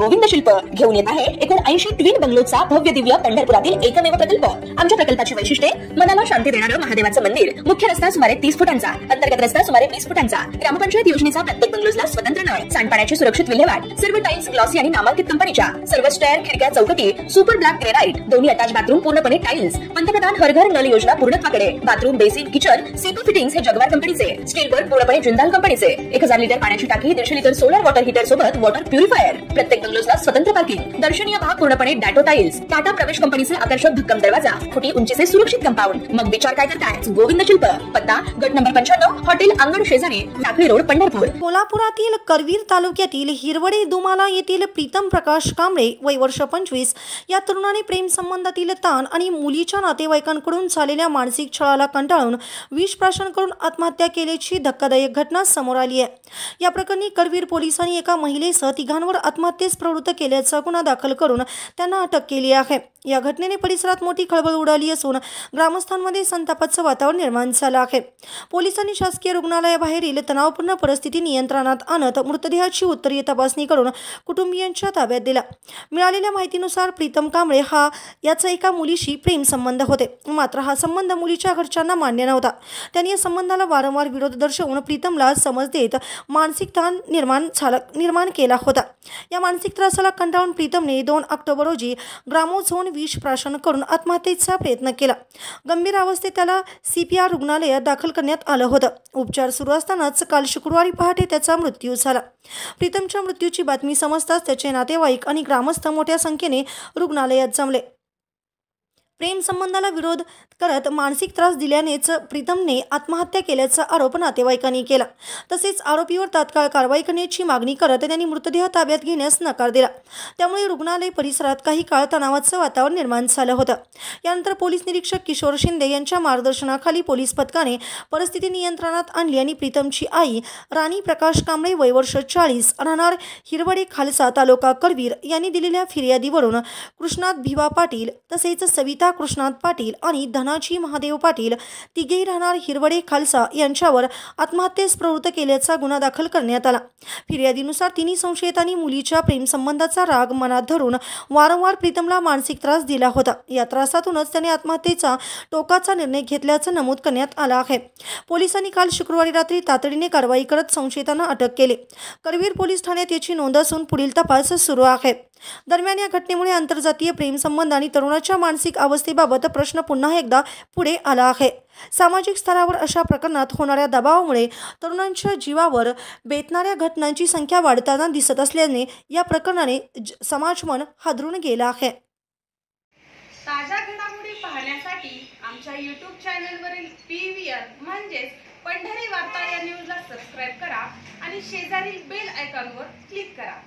गोविंद शिल्प घेऊन येत आहे एकूण 80 ट्विन बंगलोचा भव्य दिव्य पंढरपुरातील एकमेव प्रकल्प। आमच्या प्रकल्पाची वैशिष्ट्ये मनाला शांती देणारं महादेवाचं मंदिर, मुख्य रस्ता सुमारे 30 फुटांचा, अंतर्गत रस्ता सुमारे 20 फुटांचा, ग्रामपंचायत योजनेचा प्रत्येक बंगलोजला स्वतंत्र नळ, सांडपाण्याची सुरक्षित विल्हेवाट, सर्व टाइल्स ग्लॉसी आणि नामांकित कंपनीच्या, सर्व स्टेअर, खिडक्या, चौकटी सुपर ब्लॅक ग्रेनाइट, दोन्ही अटॅच बाथरूम पूर्णपणे टाइल्स, पंतप्रधान हर घर नळ योजना पूर्णत्वाकडे, बाथरूम, बेसिन, किचन, सीपू फिटिंग्स हे जगवार कंपनीचे, स्टील वर्क पूर्णपणे जिंदाल कंपनीचे, 1000 लिटर पाण्याची टाकी, 150 लिटर सोलर वॉटर हीटर सोबत वॉटर प्युरिफायर, प्रत्येक बंगलोजला स्वतंत्र पार्किंग, दर्शनीय भाग पूर्णपणे डॅटो टाइल्स, टाटा प्रवेश कंपनीचे आकर्षक भक्कम दरवाजा, फुटी उंचीचे सुरक्षित कंपाऊंड। मग विचार काय करताय? गोविंद शिल्प, पत्ता गट नंबर 95, हॉटेल अंगण शेजारी, टाकळी रोड, पंढरपूर। कोल्हापुरातील करवीर तालुक्यातील हिरवडे दुमाला येथील प्रीतम प्रकाश कांबळे वय वर्ष 25 या तरुणाने प्रेम संबंधातील ताण आणि मुलीच्या नातेवाईकांकडून झालेल्या मानसिक छळाला कंटाळून विष प्राशन करून आत्महत्या केल्याची धक्कादायक घटना समोर आली आहे। या प्रकरणी करवीर पोलिसांनी एका महिलेसह तिघांवर आत्महत्येस प्रवृत्त केल्याचा गुन्हा दाखल करून त्यांना अटक केली आहे। या घटनेने परिसरात मोठी खळबळ उडाली असून ग्रामस्थांमध्ये संतापाचं वातावरण निर्माण झालं आहे। पोलिसांनी शासकीय रुग्णालयाबाहेरील तणावपूर्ण परिस्थिती नियंत्रणात आणत मृतदेहाची उत्तरीय तपासणी करून कुटुंबियांच्या ताब्यात दिला। मिळालेल्या माहितीनुसार प्रीतम कांबळे याचा एका मुलीशी प्रेम संबंध होते, मात्र हा संबंध मुलीच्या घरच्यांना मान्य नव्हता। त्यांनी या संबंधाला वारंवार विरोध दर्शवून प्रीतमला समज देत मानसिक ताण निर्माण केला होता। या मानसिक त्रासाला कंटाळून प्रीतमने 2 ऑक्टोबर रोजी ग्रामोझोन विष प्राशन करून आत्महत्येचा प्रयत्न केला। गंभीर अवस्थेत त्याला CPR रुग्णालयात दाखल करण्यात आलं होतं। उपचार सुरू असतानाच काल शुक्रवारी पहाटे त्याचा मृत्यू झाला। प्रीतमच्या मृत्यूची बातमी समजताच त्याचे नातेवाईक आणि ग्रामस्थ मोठ्या संख्येने रुग्णालयात जमले। प्रेम संबंधाला विरोध करत मानसिक त्रास दिल्यानेच प्रीतमने आत्महत्या केल्याचा आरोप नातेवाईकांनी केला। तसेच आरोपीवर तात्काळ कारवाई करण्याची मागणी करत त्यांनी मृतदेह ताब्यात घेण्यास नकार दिला। त्यामुळे रुग्णालय परिसरात काही काळ तणावाचं वातावरण निर्माण झालं होतं। यानंतर पोलीस निरीक्षक किशोर शिंदे यांच्या मार्गदर्शनाखाली पोलीस पथकाने परिस्थिती नियंत्रणात आणली आणि प्रीतमची आई राणी प्रकाश कांबळे वय वर्ष 40 राहणार हिरवडे खालसा तालुका करवीर यांनी दिलेल्या फिर्यादीवरून कृष्णात भिवा पाटील तसेच सविता कृष्णात पाटील आणि धनाजी महादेव पाटील तिघेही राहणार हिरवडे खालसा यांच्यावर आत्महत्येस प्रवृत्त केल्याचा गुन्हा दाखल करण्यात आला। फिर्यादीनुसार तिन्ही संशयितांनी मुलीच्या प्रेमसंबंधाचा राग मनात धरून वारंवार प्रीतमला मानसिक त्रास दिला होता। या त्रासातूनच त्याने आत्महत्येचा टोकाचा निर्णय घेतल्याचं नमूद करण्यात आलं आहे। पोलिसांनी काल शुक्रवारी रात्री तातडीने कारवाई करत संशयितांना अटक केली। करवीर पोलीस ठाण्यात याची नोंद असून पुढील तपास सुरू आहे। दरम्यान या घटनेमुळे आंतरजातीय प्रेमसंबंध आणि तरुणाच्या मानसिक अवस्थेबाबत प्रश्न पुन्हा एकदा पुढे आला आहे। सामाजिक स्तरावर अशा प्रकरणात होणाऱ्या दबावामुळे तरुणांच्या जीवावर बेतणाऱ्या घटनांची संख्या वाढताना दिसत असल्याने या प्रकरणाने समाजमन हादरून गेला आहे। ताज्या घडामोडी पाहण्यासाठी आमच्या YouTube चॅनलवरील PVR म्हणजेच पंढरी वार्ता या न्यूजला सबस्क्राइब करा आणि शेजारील बेल आयकॉनवर क्लिक करा।